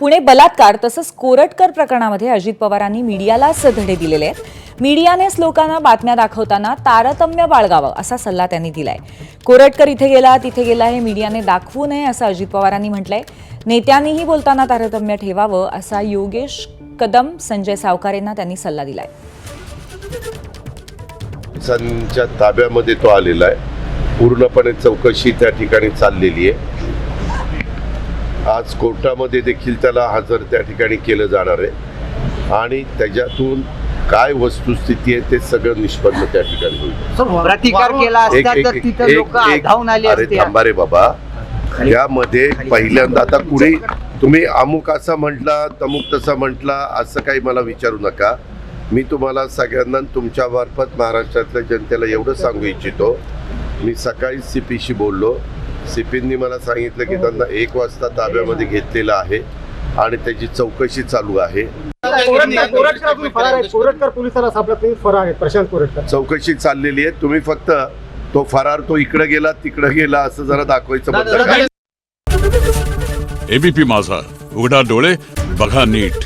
पुणे बलात्कार तसंच कोरटकर प्रकरणामध्ये अजित पवारांनी मीडियालाच धडे दिलेले आहेत। मीडियानेच लोकांना बातम्या दाखवताना तारतम्य बाळगावं असा सल्ला त्यांनी दिलाय। कोरटकर इथे गेला तिथे गेला हे मीडियाने दाखवू नये असं अजित पवारांनी म्हटलंय। नेत्यांनीही बोलताना तारतम्य ठेवावं असा योगेश कदम संजय सावकारेंना त्यांनी सल्ला दिलाय। पोलिसांच्या ताब्यामध्ये तो आलेला आहे, पूर्णपणे चौकशी त्या ठिकाणी चाललेली आहे। आज कोर्टामध्ये देखील त्याला हजर त्या ठिकाणी केलं जाणार आहे आणि त्याच्यातून काय वस्तुस्थिती आहे ते सगळं निष्पन्न त्या ठिकाणी होईल। प्रतिकार केला असता तर तिथे लोक आढावून आले असते। अरे थांबा रे बाबा, त्यामध्ये पहिल्यांदा आता कुणी तुम्ही अमुक असा म्हटला तमुक तसा म्हटला असं काही मला विचारू नका। मी तुम्हाला सगळ्यांना तुमच्या मार्फत महाराष्ट्रातल्या जनतेला एवढं सांगू इच्छितो, मी सकाळी सीपीशी बोललो। सीपींनी मला सांगितलं की त्यांना 1 वाजता ताब्यामध्ये घेतलेलं आहे आणि त्याची चौकशी चालू आहे। कोरटकर पोलिसाला सापडत नाही, फरार आहे प्रशांत कोरटकर। चौकशी चाललेली आहे, तुम्ही फक्त तो फरार तो इकडे गेला तिकडे गेला असं जरा दाखवायचं बंद करा। एबीपी माझा, उघडा डोळे बघा नीट।